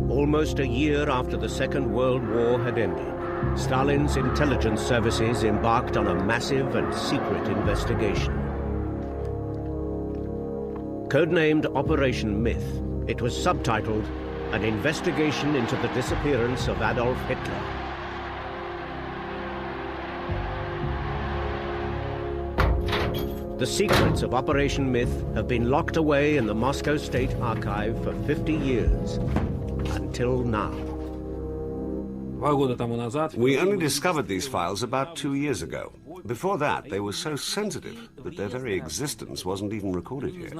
Almost a year after the Second World War had ended, Stalin's intelligence services embarked on a massive and secret investigation. Codenamed Operation Myth, it was subtitled An Investigation into the Disappearance of Adolf Hitler. The secrets of Operation Myth have been locked away in the Moscow State Archive for 50 years, until now. We only discovered these files about 2 years ago. Before that, they were so sensitive that their very existence wasn't even recorded here.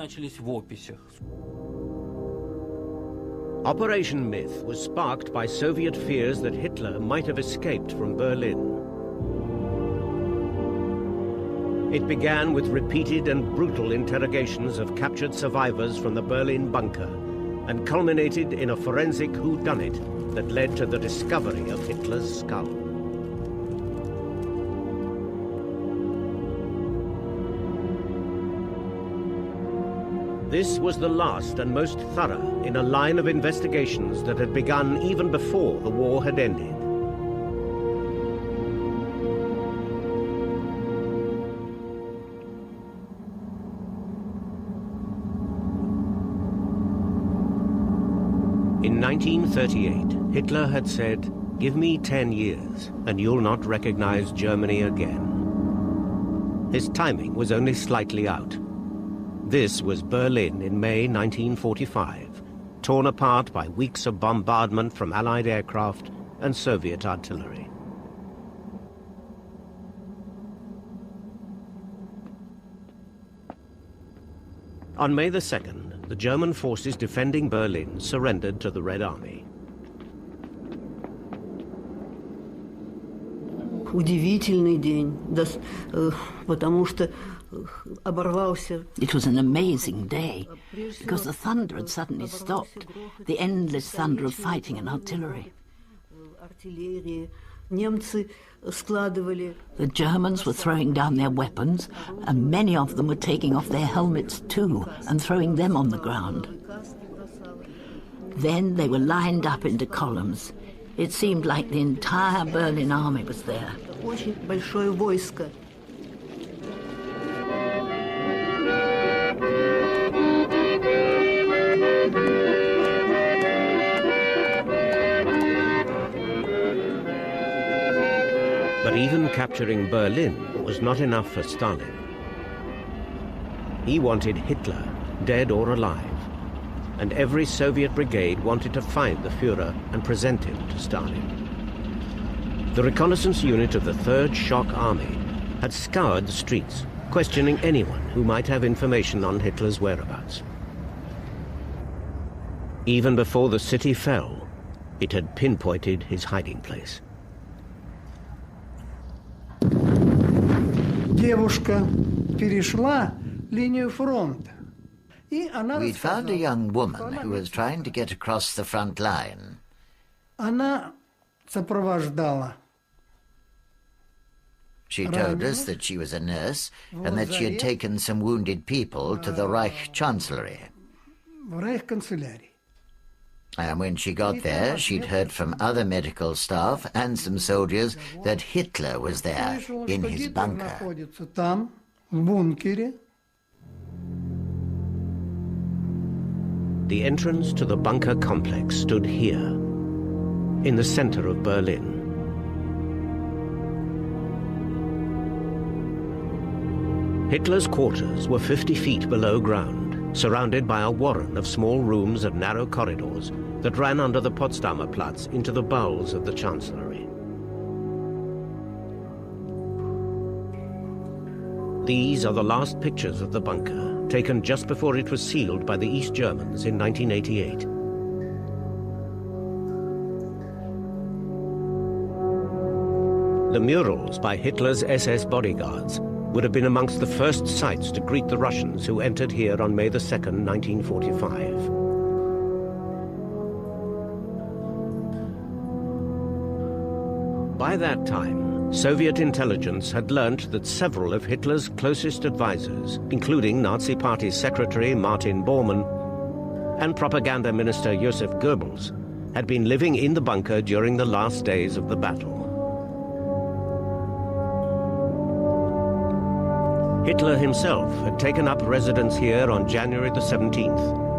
Operation Myth was sparked by Soviet fears that Hitler might have escaped from Berlin. It began with repeated and brutal interrogations of captured survivors from the Berlin bunker and culminated in a forensic whodunit that led to the discovery of Hitler's skull. This was the last and most thorough in a line of investigations that had begun even before the war had ended. In 1938, Hitler had said, "Give me 10 years, and you'll not recognize Germany again." His timing was only slightly out. This was Berlin in May 1945, torn apart by weeks of bombardment from Allied aircraft and Soviet artillery. On May the 2nd, the German forces defending Berlin surrendered to the Red Army. Удивительный день, потому что It was an amazing day, because the thunder had suddenly stopped, the endless thunder of fighting and artillery. The Germans were throwing down their weapons, and many of them were taking off their helmets too, and throwing them on the ground. Then they were lined up into columns. It seemed like the entire Berlin army was there. Очень большое войско. But even capturing Berlin was not enough for Stalin. He wanted Hitler, dead or alive, and every Soviet brigade wanted to find the Führer and present him to Stalin. The reconnaissance unit of the 3rd Shock Army had scoured the streets, questioning anyone who might have information on Hitler's whereabouts. Even before the city fell, it had pinpointed his hiding place. Девушка перешла линию фронта. We'd found a young woman who was trying to get across the front line. Она сопровождала. She told us that she was a nurse and that she had taken some wounded people to the Reich Chancellery. В Рейхканцелярии. And when she got there, she'd heard from other medical staff and some soldiers that Hitler was there in his bunker. Там, в бункере. The entrance to the bunker complex stood here, in the center of Berlin. Hitler's quarters were 50 feet below ground, surrounded by a warren of small rooms and narrow corridors that ran under the Potsdamer Platz into the bowels of the Chancellery. These are the last pictures of the bunker, taken just before it was sealed by the East Germans in 1988. The murals by Hitler's SS bodyguards would have been amongst the first sights to greet the Russians who entered here on May the 2nd, 1945. By that time, Soviet intelligence had learnt that several of Hitler's closest advisors, including Nazi Party Secretary Martin Bormann and Propaganda Minister Joseph Goebbels, had been living in the bunker during the last days of the battle. Hitler himself had taken up residence here on January the 17th.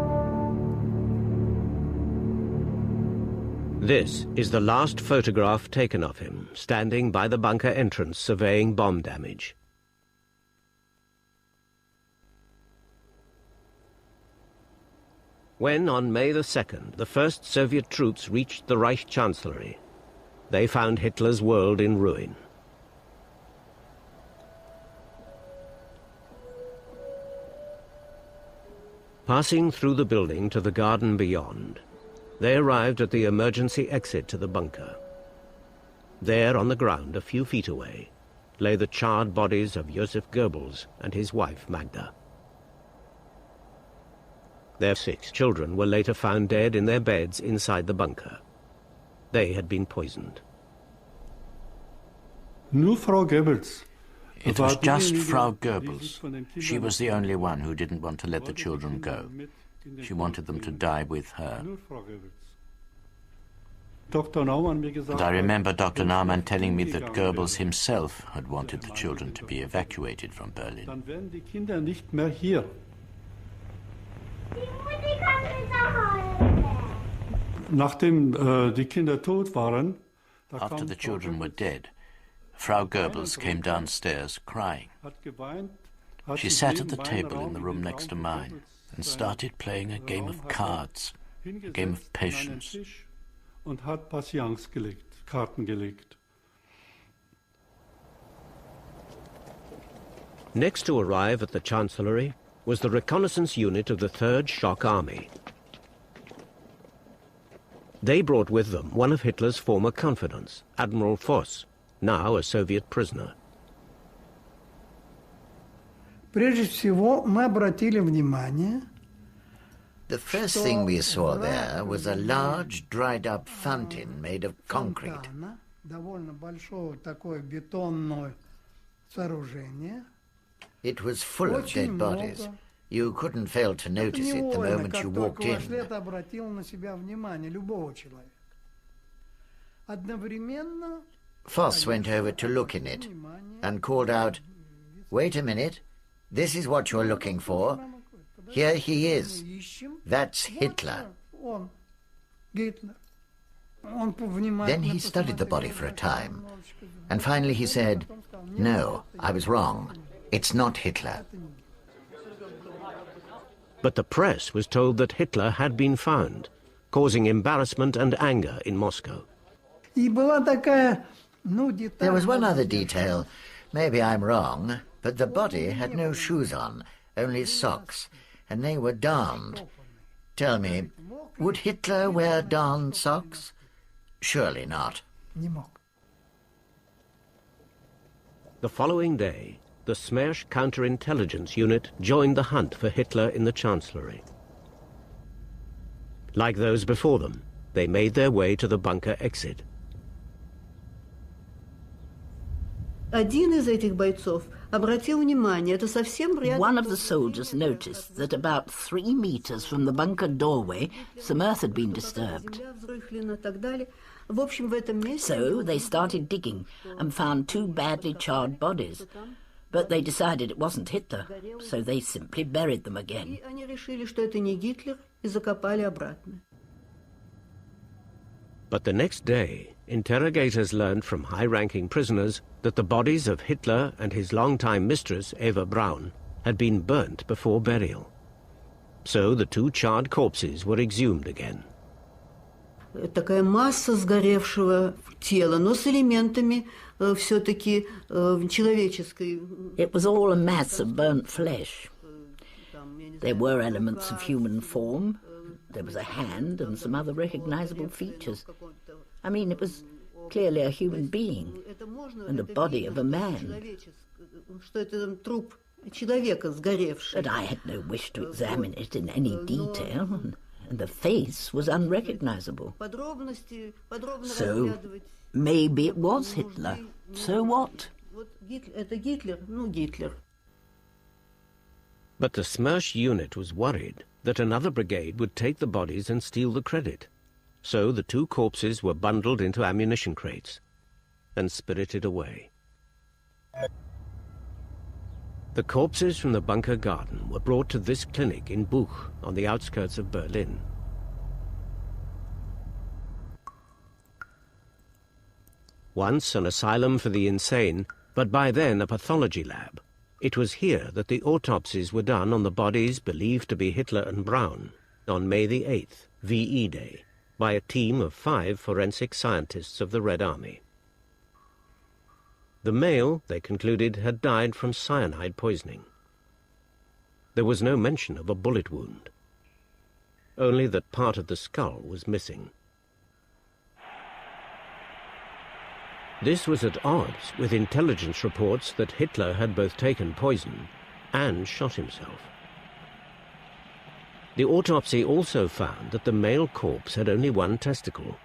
This is the last photograph taken of him, standing by the bunker entrance surveying bomb damage. When, on May the 2nd, the first Soviet troops reached the Reich Chancellery, they found Hitler's world in ruin. Passing through the building to the garden beyond, they arrived at the emergency exit to the bunker. There, on the ground, a few feet away, lay the charred bodies of Joseph Goebbels and his wife Magda. Their 6 children were later found dead in their beds inside the bunker. They had been poisoned. Nur Frau Goebbels. It was just Frau Goebbels. She was the only one who didn't want to let the children go. She wanted them to die with her. And I remember Dr. Naumann telling me that Goebbels himself had wanted the children to be evacuated from Berlin. After the children were dead, Frau Goebbels came downstairs crying. She sat at the table in the room next to mine and started playing a game of cards, a game of patience. Next to arrive at the Chancellery was the reconnaissance unit of the 3rd Shock Army. They brought with them one of Hitler's former confidants, Admiral Voss, now a Soviet prisoner. Прежде всего, мы обратили внимание. The first thing we saw there was a large, dried-up fountain made of concrete. Довольно большое такое бетонное сооружение. It was full of dead bodies. You couldn't fail to notice it the moment you walked in. Это обратило на себя внимание любого человека. Одновременно Voss went over to look in it and called out, "Wait a minute, this is what you're looking for. Here he is. That's Hitler." Then he studied the body for a time, and finally he said, "No, I was wrong. It's not Hitler." But the press was told that Hitler had been found, causing embarrassment and anger in Moscow. There was one other detail. Maybe I'm wrong, but the body had no shoes on, only socks, and they were darned. Tell me, would Hitler wear darned socks? Surely not. The following day, the Smersh counterintelligence unit joined the hunt for Hitler in the Chancellery. Like those before them, they made their way to the bunker exit. Один из этих бойцов обратил внимание, это совсем рядом. One of the soldiers noticed that about 3 meters from the bunker doorway, some earth had been disturbed. So they started digging and found 2 badly charred bodies. But they decided it wasn't Hitler, so they simply buried them again. Они решили, что это не Гитлер, и закопали обратно. But the next day, interrogators learned from high-ranking prisoners that the bodies of Hitler and his longtime mistress, Eva Braun, had been burnt before burial. So the 2 charred corpses were exhumed again. Такая масса сгоревшего тела, но с элементами все-таки человеческой. It was all a mass of burnt flesh. There were elements of human form. There was a hand and some other recognizable features. I mean, it was clearly a human being and the body of a man. But I had no wish to examine it in any detail, and the face was unrecognizable. So Maybe it was Hitler. So what? Это Гитлер, Гитлер. But the Smersh unit was worried that another brigade would take the bodies and steal the credit. So the two corpses were bundled into ammunition crates and spirited away. The corpses from the bunker garden were brought to this clinic in Buch, on the outskirts of Berlin. Once an asylum for the insane, but by then a pathology lab, it was here that the autopsies were done on the bodies believed to be Hitler and Braun on May the 8th, VE Day, by a team of 5 forensic scientists of the Red Army. The male, they concluded, had died from cyanide poisoning. There was no mention of a bullet wound, only that part of the skull was missing. This was at odds with intelligence reports that Hitler had both taken poison and shot himself. The autopsy also found that the male corpse had only one testicle,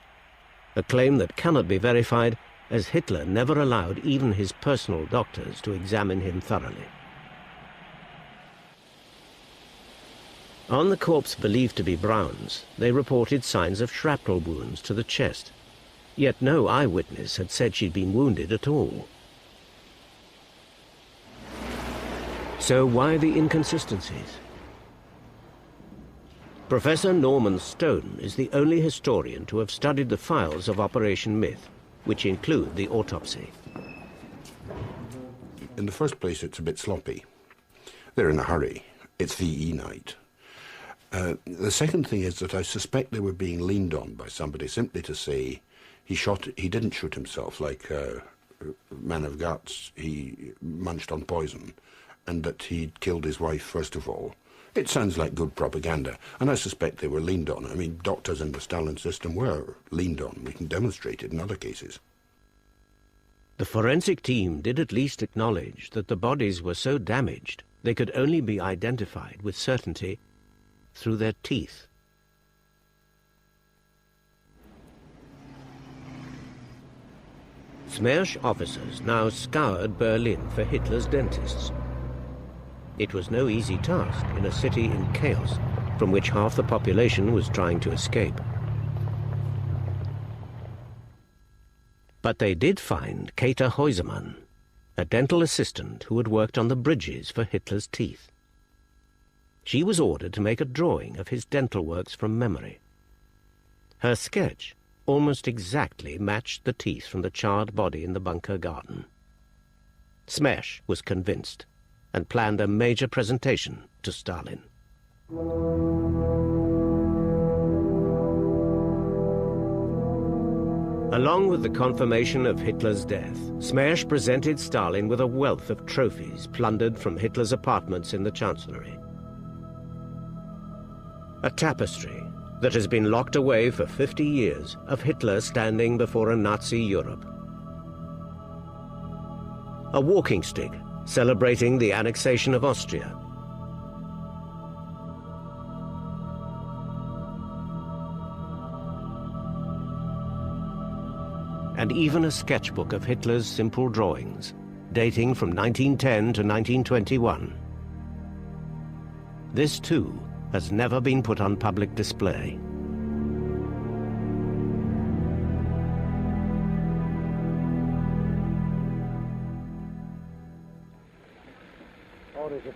a claim that cannot be verified, as Hitler never allowed even his personal doctors to examine him thoroughly. On the corpse believed to be Braun's, they reported signs of shrapnel wounds to the chest, yet no eyewitness had said she'd been wounded at all. So why the inconsistencies? Professor Norman Stone is the only historian to have studied the files of Operation Myth, which include the autopsy. In the first place, it's a bit sloppy. They're in a hurry. It's VE night. The second thing is that I suspect they were being leaned on by somebody simply to say he didn't shoot himself like a man of guts. He munched on poison, and that he'd killed his wife first of all. It sounds like good propaganda, and I suspect they were leaned on. I mean, doctors in the Stalin system were leaned on. We can demonstrate it in other cases. The forensic team did at least acknowledge that the bodies were so damaged they could only be identified with certainty through their teeth. Smersh officers now scoured Berlin for Hitler's dentists. It was no easy task in a city in chaos from which half the population was trying to escape. But they did find Käthe Häusermann, a dental assistant who had worked on the bridges for Hitler's teeth. She was ordered to make a drawing of his dental works from memory. Her sketch almost exactly matched the teeth from the charred body in the bunker garden. Smersh was convinced and planned a major presentation to Stalin. Along with the confirmation of Hitler's death, Smersh presented Stalin with a wealth of trophies plundered from Hitler's apartments in the Chancellery. A tapestry that has been locked away for 50 years of Hitler standing before a Nazi Europe. A walking stick celebrating the annexation of Austria. And even a sketchbook of Hitler's simple drawings, dating from 1910 to 1921. This, too, has never been put on public display.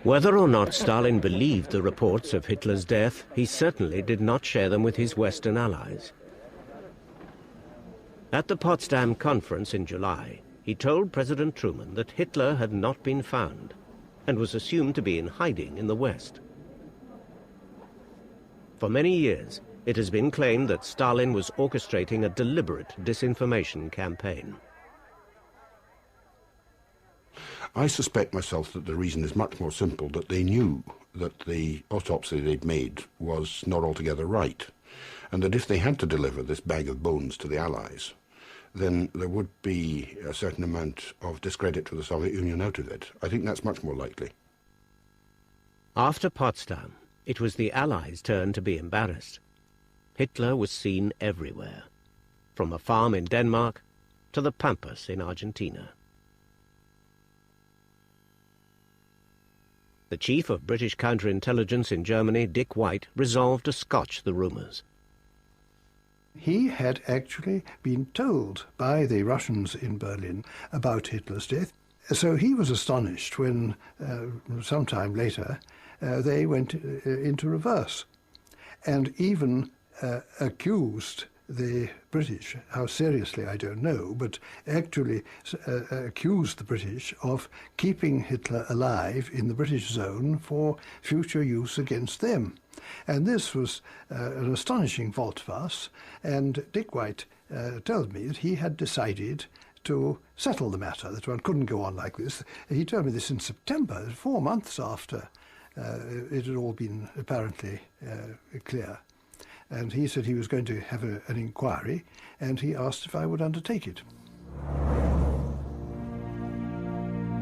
Whether or not Stalin believed the reports of Hitler's death, he certainly did not share them with his Western allies. At the Potsdam Conference in July, he told President Truman that Hitler had not been found and was assumed to be in hiding in the West. For many years, it has been claimed that Stalin was orchestrating a deliberate disinformation campaign. I suspect myself that the reason is much more simple, that they knew that the autopsy they'd made was not altogether right, and that if they had to deliver this bag of bones to the Allies, then there would be a certain amount of discredit to the Soviet Union out of it. I think that's much more likely. After Potsdam, it was the Allies' turn to be embarrassed. Hitler was seen everywhere, from a farm in Denmark to the Pampas in Argentina. The chief of British counterintelligence in Germany, Dick White, resolved to scotch the rumours. He had actually been told by the Russians in Berlin about Hitler's death. So he was astonished when, sometime later, they went into reverse and even accused the British, how seriously I don't know, but actually accused the British of keeping Hitler alive in the British zone for future use against them. And this was an astonishing volte-face, and Dick White told me that he had decided to settle the matter, that one couldn't go on like this. He told me this in September, 4 months after it had all been apparently clear. And he said he was going to have an inquiry, and he asked if I would undertake it.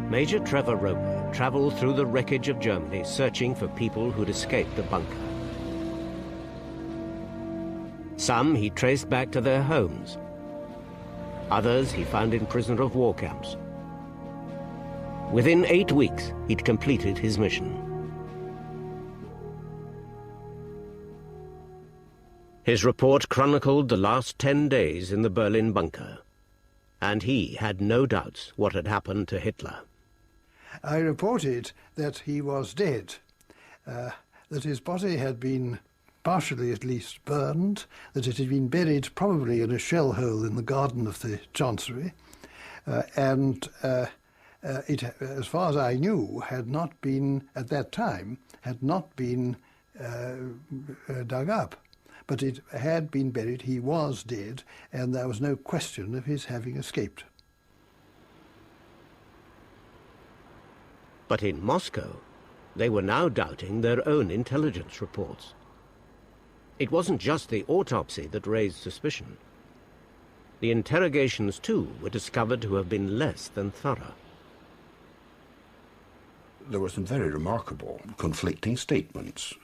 Major Trevor Roper travelled through the wreckage of Germany searching for people who'd escaped the bunker. Some he traced back to their homes. Others he found in prisoner of war camps. Within 8 weeks, he'd completed his mission. His report chronicled the last 10 days in the Berlin bunker, and he had no doubts what had happened to Hitler. I reported that he was dead, that his body had been partially at least burned, that it had been buried probably in a shell hole in the garden of the Chancery, and it, as far as I knew, had not been, at that time, had not been dug up. But it had been buried, he was dead, and there was no question of his having escaped. But in Moscow, they were now doubting their own intelligence reports. It wasn't just the autopsy that raised suspicion. The interrogations, too, were discovered to have been less than thorough. There were some very remarkable conflicting statements.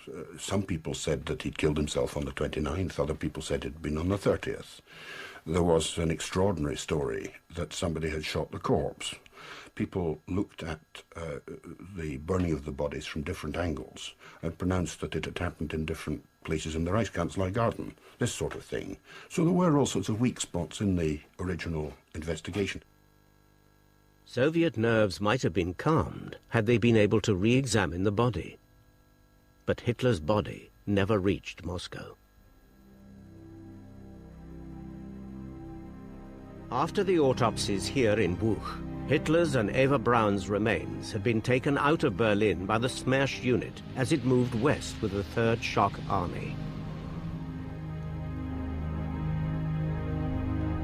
Some people said that he'd killed himself on the 29th, other people said it had been on the 30th. There was an extraordinary story that somebody had shot the corpse. People looked at the burning of the bodies from different angles and pronounced that it had happened in different places in the Reichskanzlei garden, this sort of thing. So there were all sorts of weak spots in the original investigation. Soviet nerves might have been calmed had they been able to re-examine the body. But Hitler's body never reached Moscow. After the autopsies here in Buch, Hitler's and Eva Braun's remains had been taken out of Berlin by the Smersh unit as it moved west with the Third Shock Army.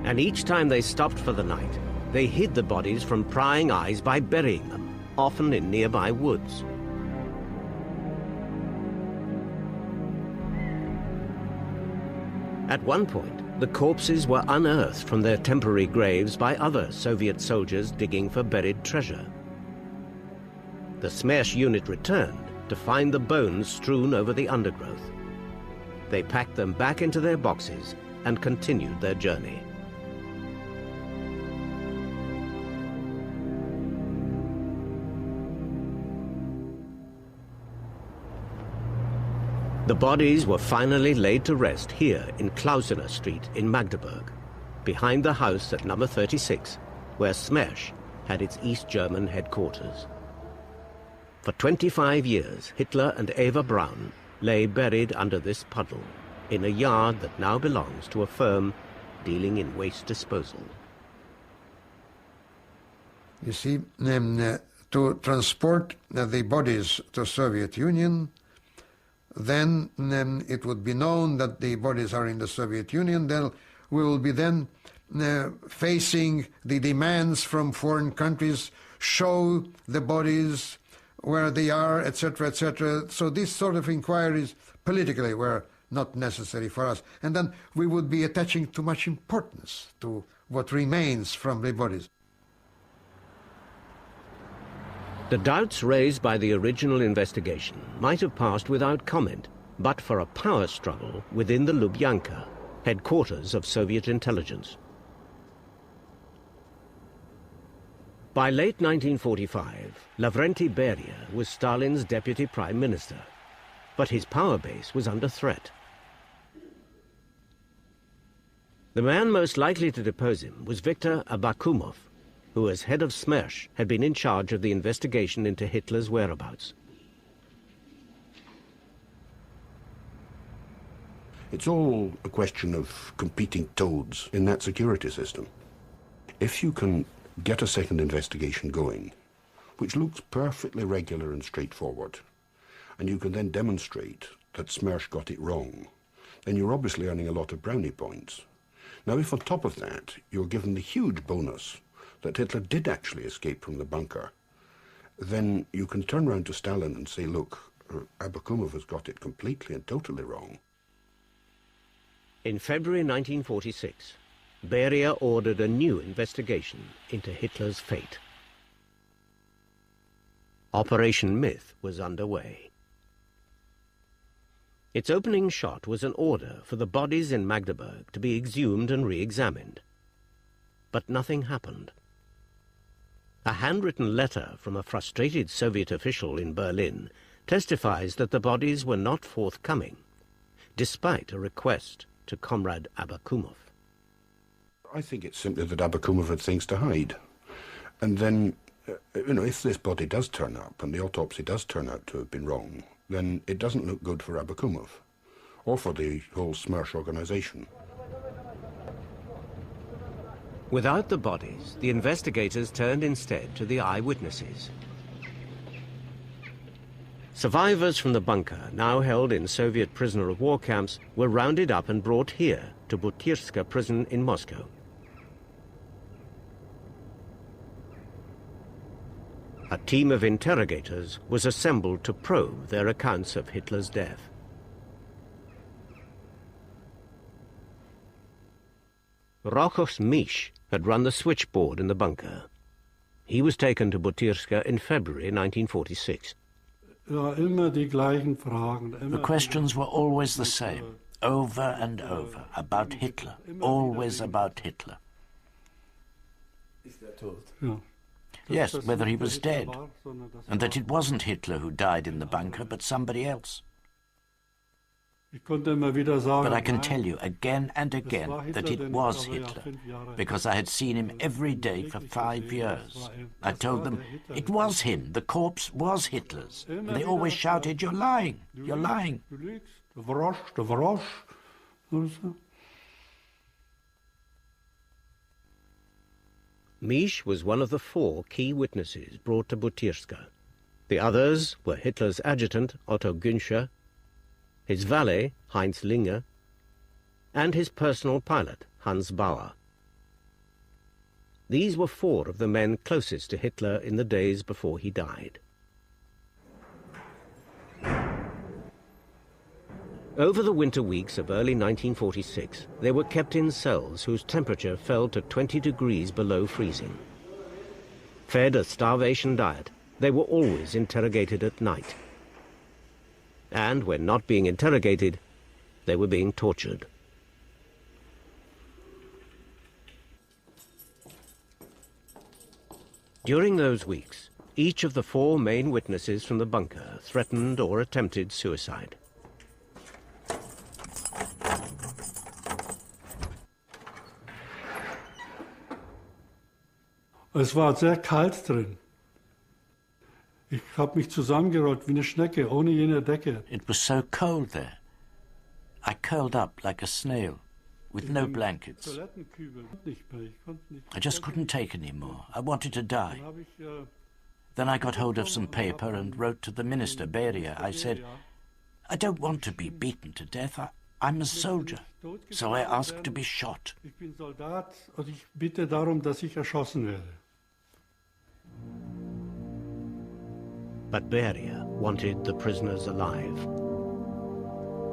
And each time they stopped for the night, they hid the bodies from prying eyes by burying them, often in nearby woods. At one point, the corpses were unearthed from their temporary graves by other Soviet soldiers digging for buried treasure. The Smersh unit returned to find the bones strewn over the undergrowth. They packed them back into their boxes and continued their journey. The bodies were finally laid to rest here in Klausener Street in Magdeburg, behind the house at number 36, where Smersh had its East German headquarters. For 25 years, Hitler and Eva Braun lay buried under this puddle in a yard that now belongs to a firm dealing in waste disposal. You see, to transport the bodies to Soviet Union, then it would be known that the bodies are in the Soviet Union. Then we will be then facing the demands from foreign countries, show the bodies where they are, etc., etc. So these sort of inquiries politically were not necessary for us. And then we would be attaching too much importance to what remains from the bodies. The doubts raised by the original investigation might have passed without comment, but for a power struggle within the Lubyanka, headquarters of Soviet intelligence. By late 1945, Lavrenti Beria was Stalin's deputy prime minister, but his power base was under threat. The man most likely to depose him was Viktor Abakumov, who as head of Smersh had been in charge of the investigation into Hitler's whereabouts. It's all a question of competing toads in that security system. If you can get a second investigation going, which looks perfectly regular and straightforward, and you can then demonstrate that Smersh got it wrong, then you're obviously earning a lot of brownie points. Now, if on top of that you're given the huge bonus that Hitler did actually escape from the bunker, then you can turn around to Stalin and say, look, Abakumov has got it completely and totally wrong. In February 1946, Beria ordered a new investigation into Hitler's fate. Operation Myth was underway. Its opening shot was an order for the bodies in Magdeburg to be exhumed and re-examined. But nothing happened. A handwritten letter from a frustrated Soviet official in Berlin testifies that the bodies were not forthcoming, despite a request to Comrade Abakumov. I think it's simply that Abakumov had things to hide. And then, if this body does turn up and the autopsy does turn out to have been wrong, then it doesn't look good for Abakumov or for the whole Smersh organization. Without the bodies, the investigators turned instead to the eyewitnesses. Survivors from the bunker, now held in Soviet prisoner of war camps, were rounded up and brought here to Butyrska prison in Moscow. A team of interrogators was assembled to probe their accounts of Hitler's death. Rochus Misch had run the switchboard in the bunker. He was taken to Butyrska in February 1946. The questions were always the same, over and over, about Hitler, always about Hitler. Yes, whether he was dead, and that it wasn't Hitler who died in the bunker, but somebody else. But I can tell you again and again that it was Hitler, because I had seen him every day for 5 years. I told them, it was him, the corpse was Hitler's. And they always shouted, you're lying, you're lying. Misch was one of the 4 key witnesses brought to Butyrska. The others were Hitler's adjutant, Otto Günscher, his valet, Heinz Linger, and his personal pilot, Hans Bauer. These were 4 of the men closest to Hitler in the days before he died. Over the winter weeks of early 1946, they were kept in cells whose temperature fell to 20 degrees below freezing. Fed a starvation diet, they were always interrogated at night. And when not being interrogated, they were being tortured. During those weeks, each of the 4 main witnesses from the bunker threatened or attempted suicide. Es war sehr kalt drin. Ich habe mich zusammengerollt wie eine Schnecke, ohne jene Decke. It was so cold there. I curled up like a snail, with no blankets. I just couldn't take any more. I wanted to die. Then I got hold of some paper and wrote to the minister, Beria. I said, I don't want to be beaten to death. I'm a soldier, so I asked to be shot. Ich bin Soldat und ich bitte darum, dass ich erschossen werde. But Beria wanted the prisoners alive.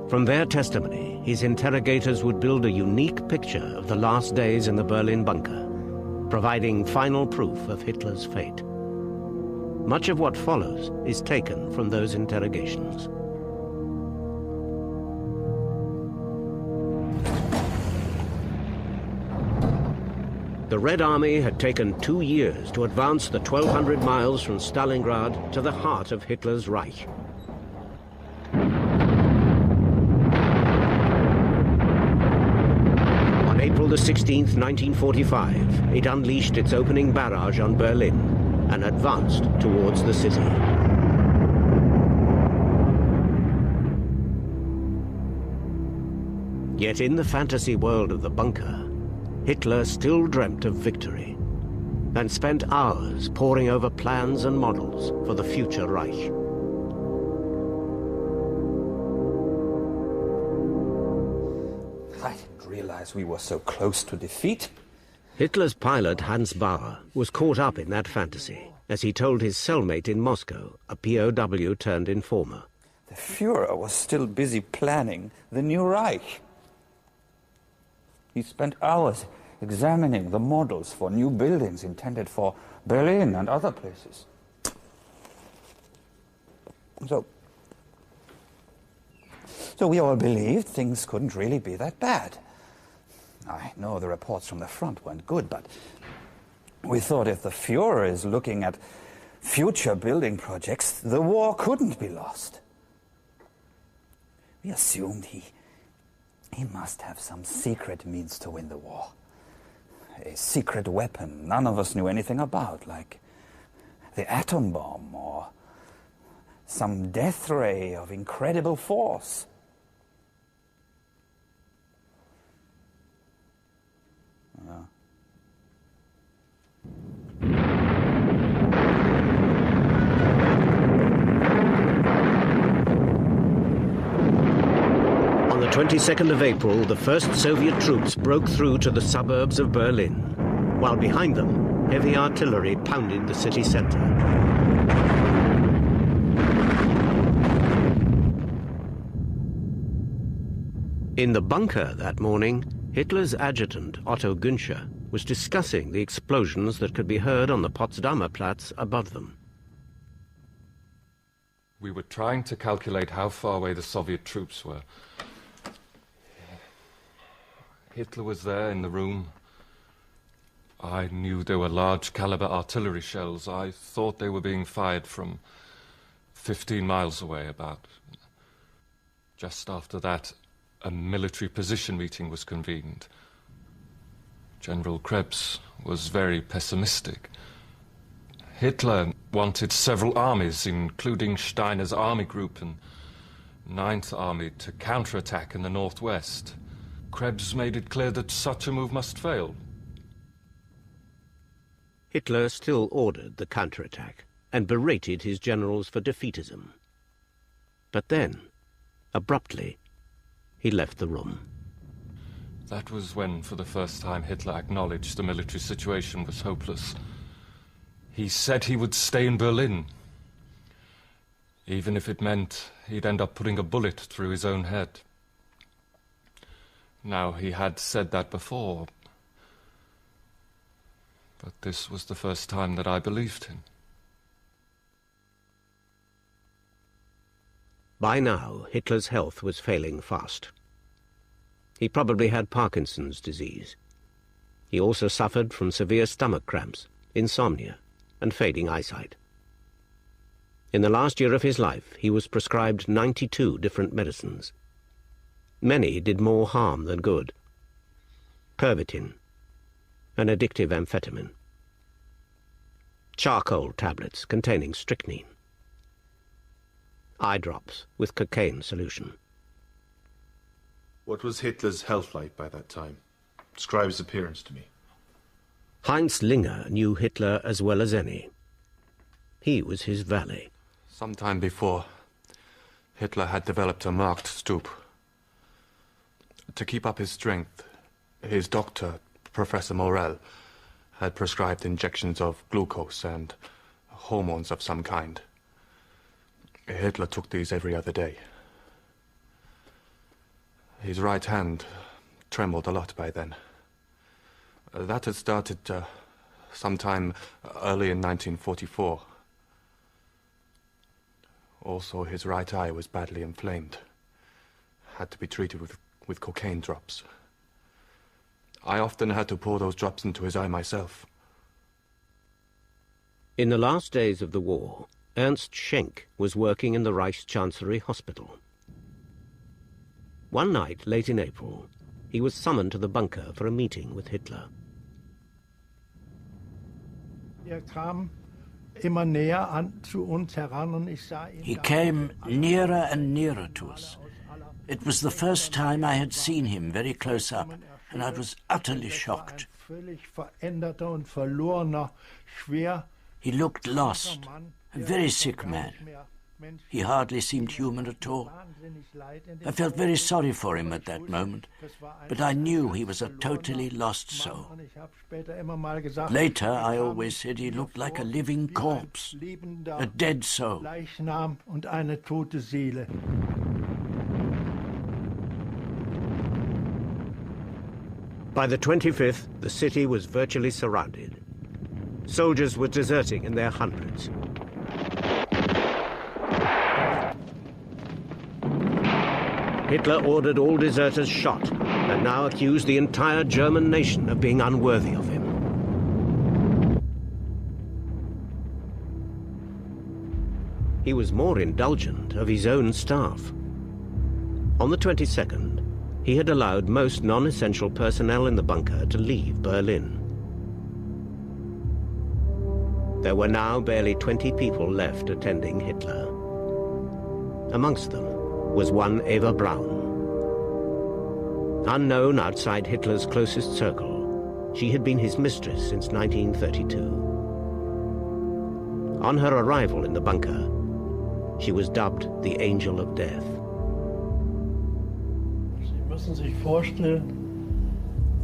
From their testimony, his interrogators would build a unique picture of the last days in the Berlin bunker, providing final proof of Hitler's fate. Much of what follows is taken from those interrogations. The Red Army had taken 2 years to advance the 1,200 miles from Stalingrad to the heart of Hitler's Reich. On April the 16th, 1945, it unleashed its opening barrage on Berlin and advanced towards the city. Yet in the fantasy world of the bunker, Hitler still dreamt of victory and spent hours poring over plans and models for the future Reich. I didn't realize we were so close to defeat. Hitler's pilot Hans Bauer was caught up in that fantasy as he told his cellmate in Moscow, a POW turned informer. The Führer was still busy planning the new Reich. He spent hours examining the models for new buildings intended for Berlin and other places. So we all believed things couldn't really be that bad. I know the reports from the front weren't good, but we thought if the Führer is looking at future building projects, the war couldn't be lost. We assumed he must have some secret means to win the war. A secret weapon none of us knew anything about, like the atom bomb or some death ray of incredible force. On the 22nd of April, the first Soviet troops broke through to the suburbs of Berlin, while behind them, heavy artillery pounded the city center. In the bunker that morning, Hitler's adjutant, Otto Günscher, was discussing the explosions that could be heard on the Potsdamer Platz above them. We were trying to calculate how far away the Soviet troops were. Hitler was there in the room. I knew there were large caliber artillery shells. I thought they were being fired from 15 miles away about. Just after that, a military position meeting was convened. General Krebs was very pessimistic. Hitler wanted several armies, including Steiner's army group and 9th Army, to counterattack in the northwest. Krebs made it clear that such a move must fail. Hitler still ordered the counterattack and berated his generals for defeatism. But then, abruptly, he left the room. That was when, for the first time, Hitler acknowledged the military situation was hopeless. He said he would stay in Berlin, even if it meant he'd end up putting a bullet through his own head. Now, he had said that before, but this was the first time that I believed him. By now, Hitler's health was failing fast. He probably had Parkinson's disease. He also suffered from severe stomach cramps, insomnia, and fading eyesight. In the last year of his life, he was prescribed 92 different medicines. Many did more harm than good. Pervitin, an addictive amphetamine. Charcoal tablets containing strychnine. Eye drops with cocaine solution. What was Hitler's health like by that time? Describe his appearance to me. Heinz Linger knew Hitler as well as any. He was his valet. Some time before, Hitler had developed a marked stoop. To keep up his strength, his doctor, Professor Morel, had prescribed injections of glucose and hormones of some kind. Hitler took these every other day. His right hand trembled a lot by then. That had started sometime early in 1944. Also, his right eye was badly inflamed. Had to be treated with cocaine drops. I often had to pour those drops into his eye myself. In the last days of the war, Ernst Schenk was working in the Reichschancellery Hospital. One night, late in April, he was summoned to the bunker for a meeting with Hitler. He came nearer and nearer to us. It was the first time I had seen him very close up, and I was utterly shocked. He looked lost, a very sick man. He hardly seemed human at all. I felt very sorry for him at that moment, but I knew he was a totally lost soul. Later, I always said he looked like a living corpse, a dead soul. By the 25th, the city was virtually surrounded. Soldiers were deserting in their hundreds. Hitler ordered all deserters shot and now accused the entire German nation of being unworthy of him. He was more indulgent of his own staff. On the 22nd, he had allowed most non-essential personnel in the bunker to leave Berlin. There were now barely 20 people left attending Hitler. Amongst them was one Eva Braun. Unknown outside Hitler's closest circle, she had been his mistress since 1932. On her arrival in the bunker, she was dubbed the Angel of Death. Sie müssen sich vorstellen,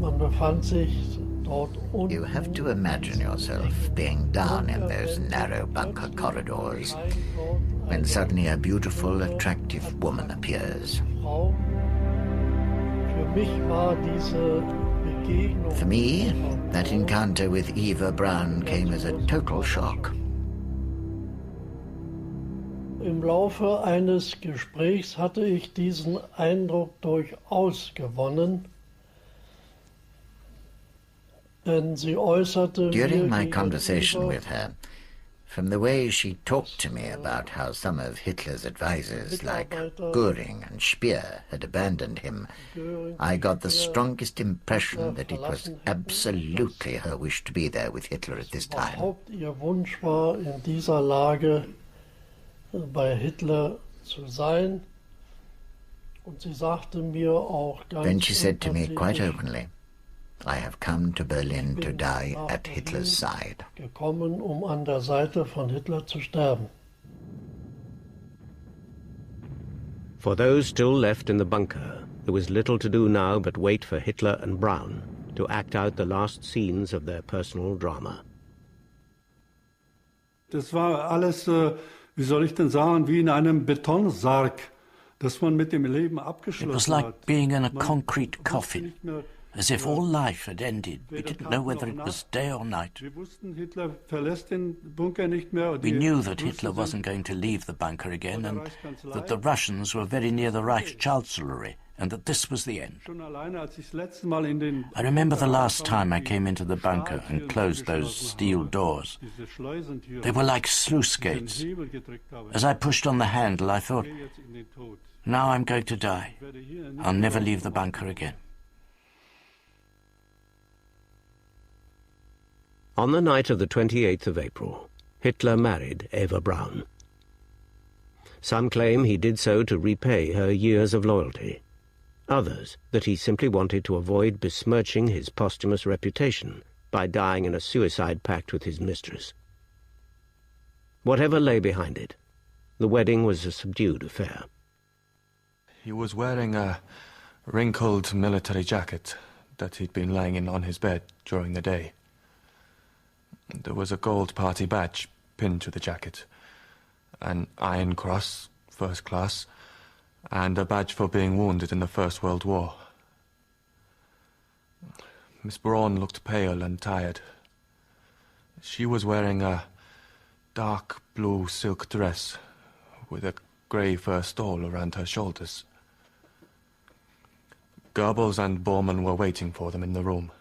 man befand sich dort unten. You have to imagine yourself being down in those narrow bunker corridors when suddenly a beautiful, attractive woman appears. For me, that encounter with Eva Braun came as a total shock. Im Laufe eines Gesprächs hatte ich diesen Eindruck durchaus gewonnen, denn sie äußerte During my conversation with her, from the way she talked to me about how some of Hitler's advisors, like Göring and Speer, had abandoned him, I got the strongest impression that it was absolutely her wish to be there with Hitler at this time. Überhaupt ihr Wunsch war, in dieser Lage bei Hitler zu sein. Und sie sagte mir auch ganz Then she said to me quite openly, I have come to Berlin to die at Hitler's side. Gekommen, an der Seite von Hitler zu sterben. For those still left in the bunker, there was little to do now but wait for Hitler and Braun to act out the last scenes of their personal drama. Das war alles, wie soll ich denn sagen, wie in einem Betonsarg, das man mit dem Leben abgeschlossen hat. It was like being in a concrete coffin, as if all life had ended. We didn't know whether it was day or night. We knew that Hitler wasn't going to leave the bunker again, and that the Russians were very near the Reichschancellery, and that this was the end. I remember the last time I came into the bunker and closed those steel doors. They were like sluice gates. As I pushed on the handle, I thought, now I'm going to die. I'll never leave the bunker again. On the night of the 28th of April, Hitler married Eva Braun. Some claim he did so to repay her years of loyalty. Others, that he simply wanted to avoid besmirching his posthumous reputation by dying in a suicide pact with his mistress. Whatever lay behind it, the wedding was a subdued affair. He was wearing a wrinkled military jacket that he'd been lying in on his bed during the day. There was a gold party badge pinned to the jacket, an Iron Cross, first class, and a badge for being wounded in the First World War. Miss Braun looked pale and tired. She was wearing a dark blue silk dress with a grey fur stole around her shoulders. Goebbels and Bormann were waiting for them in the room.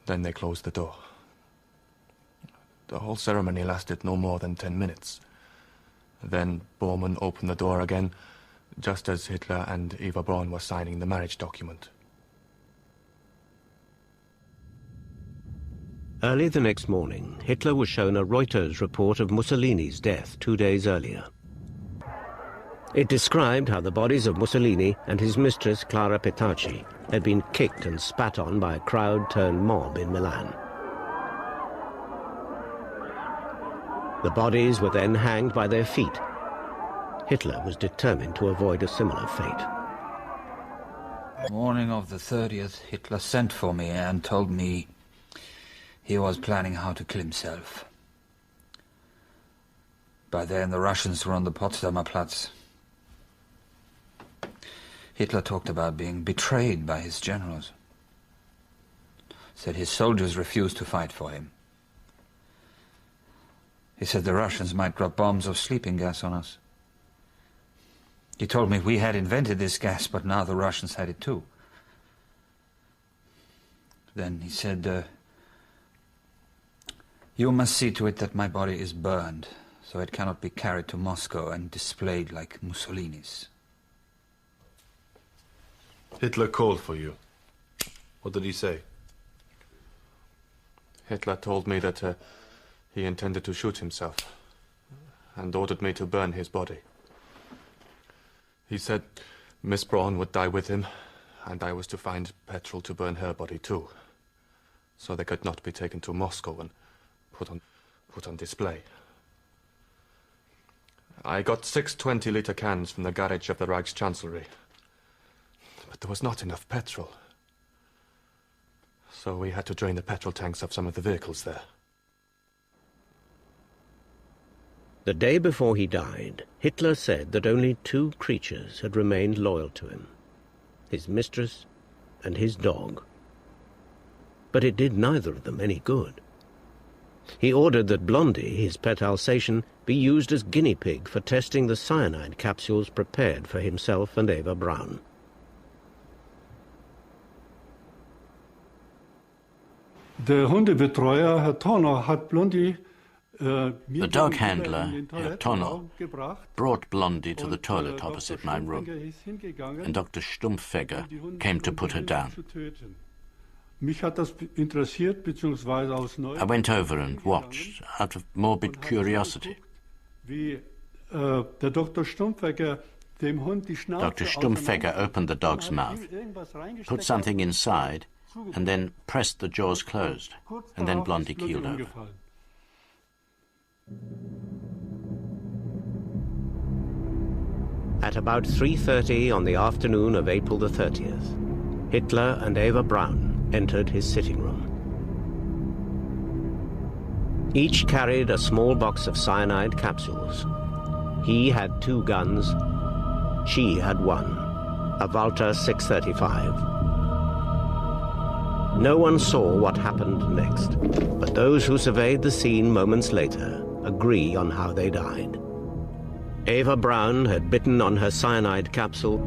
Then they closed the door. The whole ceremony lasted no more than 10 minutes. Then Bormann opened the door again, just as Hitler and Eva Braun were signing the marriage document. Early the next morning, Hitler was shown a Reuters report of Mussolini's death 2 days earlier. It described how the bodies of Mussolini and his mistress Clara Petacci had been kicked and spat on by a crowd-turned-mob in Milan. The bodies were then hanged by their feet. Hitler was determined to avoid a similar fate. Morning of the 30th, Hitler sent for me and told me he was planning how to kill himself. By then the Russians were on the Potsdamer Platz. Hitler talked about being betrayed by his generals. Said his soldiers refused to fight for him. He said the Russians might drop bombs or sleeping gas on us. He told me we had invented this gas, but now the Russians had it too. Then he said, you must see to it that my body is burned, so it cannot be carried to Moscow and displayed like Mussolini's. Hitler called for you. What did he say? Hitler told me that he intended to shoot himself and ordered me to burn his body. He said Miss Braun would die with him, and I was to find petrol to burn her body too, so they could not be taken to Moscow and put on display. I got 6 20-liter cans from the garage of the Reichschancellery, but there was not enough petrol, so we had to drain the petrol tanks of some of the vehicles there. The day before he died, Hitler said that only 2 creatures had remained loyal to him, his mistress and his dog. But it did neither of them any good. He ordered that Blondie, his pet Alsatian, be used as guinea pig for testing the cyanide capsules prepared for himself and Eva Braun. Der Hundebetreuer, Herr Tonner, hat Blondie The dog handler, Herr Tonner, brought Blondie to the toilet opposite my room, and Dr. Stumpfegger came to put her down. I went over and watched, out of morbid curiosity. Dr. Stumpfegger opened the dog's mouth, put something inside, and then pressed the jaws closed, and then Blondie keeled over. At about 3:30 on the afternoon of April the 30th, Hitler and Eva Braun entered his sitting room. Each carried a small box of cyanide capsules. He had 2 guns, she had 1, a Walter 635. No one saw what happened next, but those who surveyed the scene moments later agree on how they died. Eva Braun had bitten on her cyanide capsule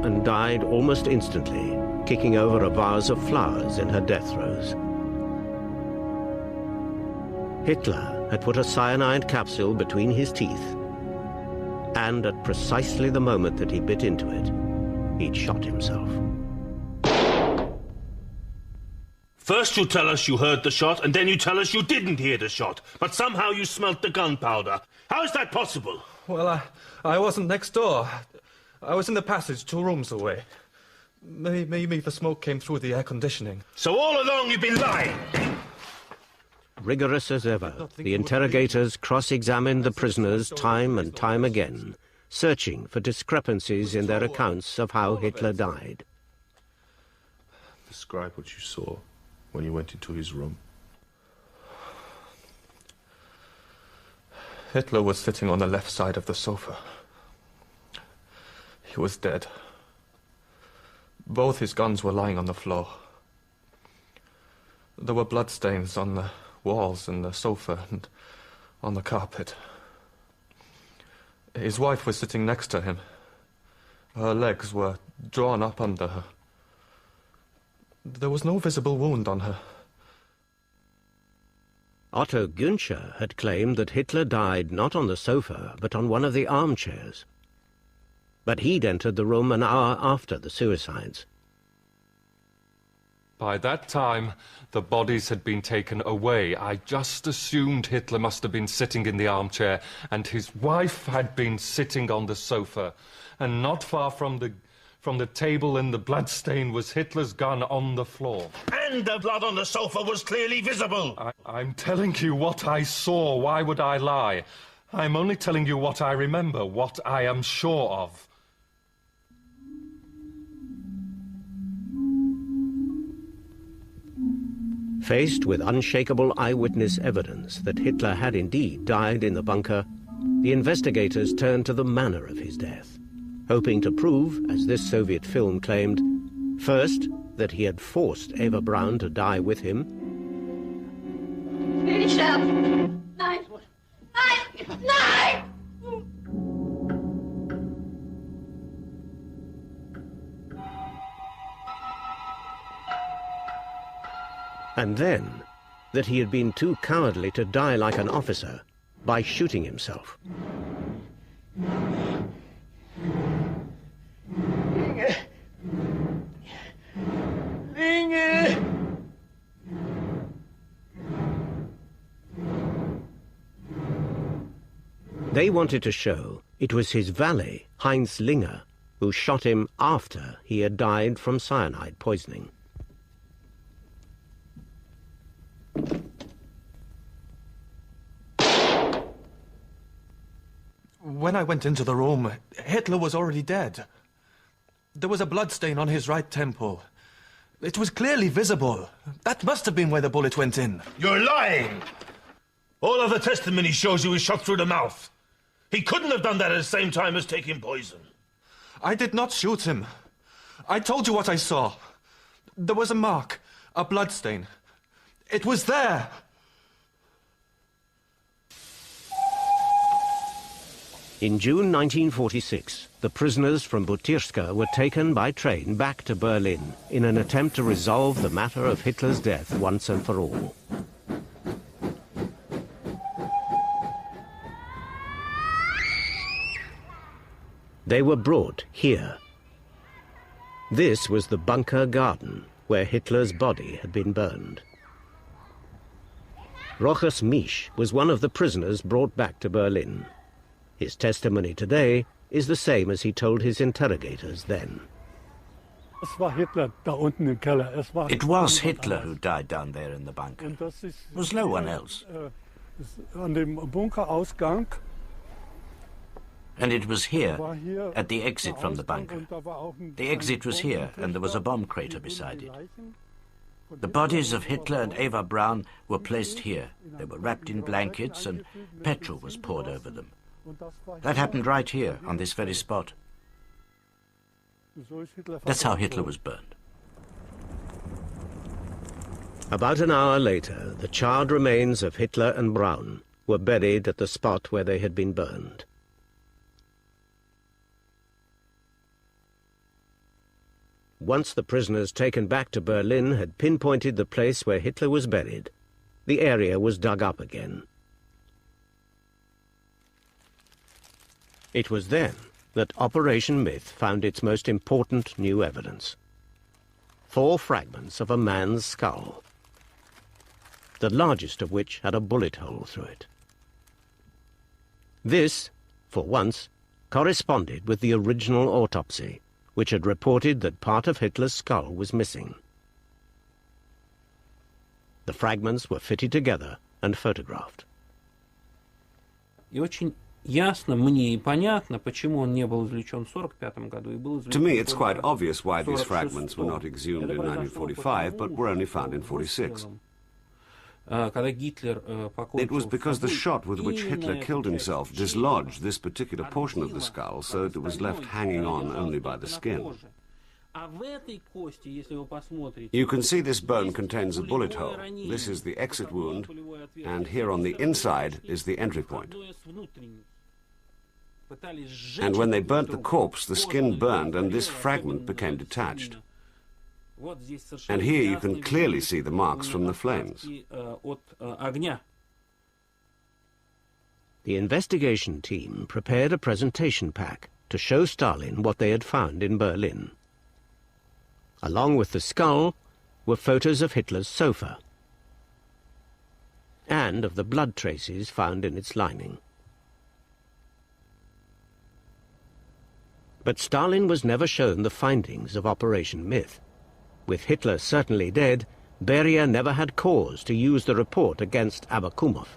and died almost instantly, kicking over a vase of flowers in her death throes. Hitler had put a cyanide capsule between his teeth, and at precisely the moment that he bit into it, he'd shot himself. First you tell us you heard the shot, and then you tell us you didn't hear the shot, but somehow you smelt the gunpowder. How is that possible? Well, I wasn't next door. I was in the passage 2 rooms away. Maybe the smoke came through the air conditioning. So all along you've been lying! Rigorous as ever, the interrogators cross-examined the prisoners time and time again, searching for discrepancies in their accounts of how Hitler died. Describe what you saw when you went into his room. Hitler was sitting on the left side of the sofa. He was dead. Both his guns were lying on the floor. There were bloodstains on the walls and the sofa and on the carpet. His wife was sitting next to him, Her legs were drawn up under her. There was no visible wound on her. Otto Günscher had claimed that Hitler died not on the sofa, but on one of the armchairs. But he'd entered the room an hour after the suicides. By that time, the bodies had been taken away. I just assumed Hitler must have been sitting in the armchair, and his wife had been sitting on the sofa. And not far from the table and the bloodstain was Hitler's gun on the floor. And the blood on the sofa was clearly visible. I'm telling you what I saw. Why would I lie? I'm only telling you what I remember, what I am sure of. Faced with unshakable eyewitness evidence that Hitler had indeed died in the bunker, the investigators turned to the manner of his death, hoping to prove, as this Soviet film claimed, first, that he had forced Eva Braun to die with him. Nicht sterben! Nein! Nein! Nein! And then, that he had been too cowardly to die like an officer by shooting himself. Inge! Inge! They wanted to show it was his valet, Heinz Linger, who shot him after he had died from cyanide poisoning. When I went into the room, Hitler was already dead. There was a bloodstain on his right temple. It was clearly visible. That must have been where the bullet went in. You're lying! All of the testimony shows he was shot through the mouth. He couldn't have done that at the same time as taking poison. I did not shoot him. I told you what I saw. There was a mark, a bloodstain. It was there! In June 1946, the prisoners from Butyrska were taken by train back to Berlin in an attempt to resolve the matter of Hitler's death once and for all. They were brought here. This was the bunker garden where Hitler's body had been burned. Rochus Misch was one of the prisoners brought back to Berlin. His testimony today is the same as he told his interrogators then. It was Hitler who died down there in the bunker. It was no one else. And it was here, at the exit from the bunker. The exit was here, and there was a bomb crater beside it. The bodies of Hitler and Eva Braun were placed here. They were wrapped in blankets, and petrol was poured over them. That happened right here, on this very spot. That's how Hitler was burned. About an hour later, the charred remains of Hitler and Braun were buried at the spot where they had been burned. Once the prisoners taken back to Berlin had pinpointed the place where Hitler was buried, the area was dug up again. It was then that Operation Myth found its most important new evidence. 4 fragments of a man's skull, the largest of which had a bullet hole through it. This, for once, corresponded with the original autopsy, which had reported that part of Hitler's skull was missing. The fragments were fitted together and photographed. To me, it's quite obvious why these fragments were not exhumed in 1945, but were only found in 46. It was because the shot with which Hitler killed himself dislodged this particular portion of the skull, so that it was left hanging on only by the skin. You can see this bone contains a bullet hole. This is the exit wound, and here on the inside is the entry point. And when they burnt the corpse, the skin burned and this fragment became detached. And here you can clearly see the marks from the flames. The investigation team prepared a presentation pack to show Stalin what they had found in Berlin. Along with the skull were photos of Hitler's sofa and of the blood traces found in its lining. But Stalin was never shown the findings of Operation Myth. With Hitler certainly dead, Beria never had cause to use the report against Abakumov.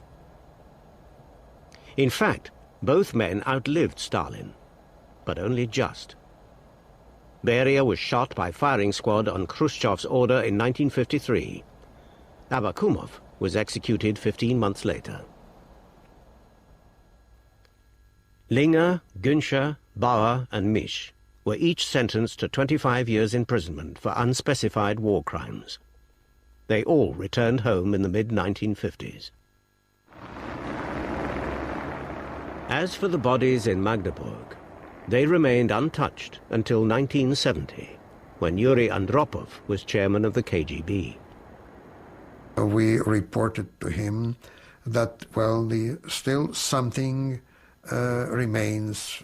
In fact, both men outlived Stalin, but only just. Beria was shot by firing squad on Khrushchev's order in 1953. Abakumov was executed 15 months later. Linger, Günscher, Bauer and Misch were each sentenced to 25 years imprisonment for unspecified war crimes. They all returned home in the mid-1950s. As for the bodies in Magdeburg, they remained untouched until 1970, when Yuri Andropov was chairman of the KGB. We reported to him that, well, still something remains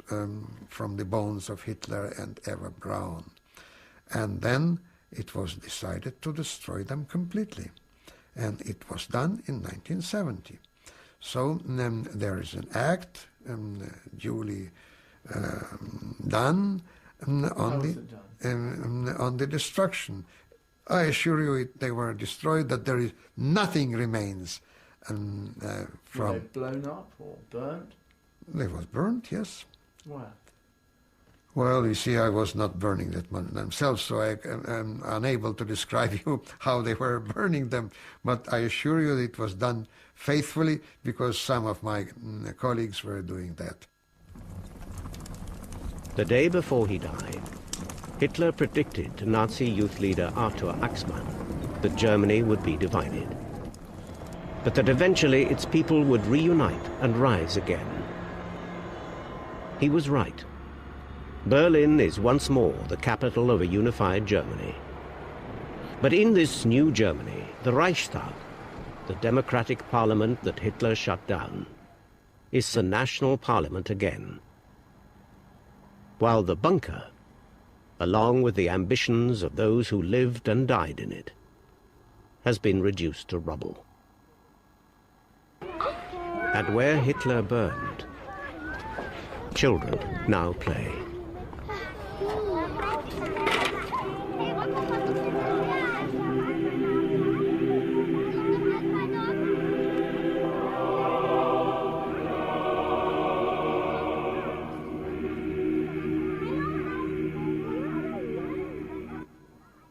from the bones of Hitler and Eva Braun. And then it was decided to destroy them completely. And it was done in 1970. So there is an act duly done on the destruction. I assure you they were destroyed, that there is nothing remains from... Were they blown up or burnt? They was burnt, yes. Why? Well, you see, I was not burning that one themselves, so I am unable to describe you how they were burning them. But I assure you it was done faithfully, because some of my colleagues were doing that. The day before he died, Hitler predicted to Nazi youth leader Arthur Axmann that Germany would be divided, but that eventually its people would reunite and rise again. He was right. Berlin is once more the capital of a unified Germany. But in this new Germany, the Reichstag, the democratic parliament that Hitler shut down, is the national parliament again. While the bunker, along with the ambitions of those who lived and died in it, has been reduced to rubble. And where Hitler burned, children now play.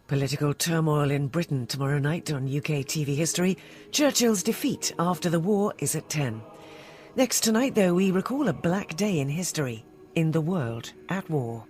Political turmoil in Britain tomorrow night on UK TV History. Churchill's defeat after the war is at 10. Next tonight, though, we recall a black day in history, in the world at war.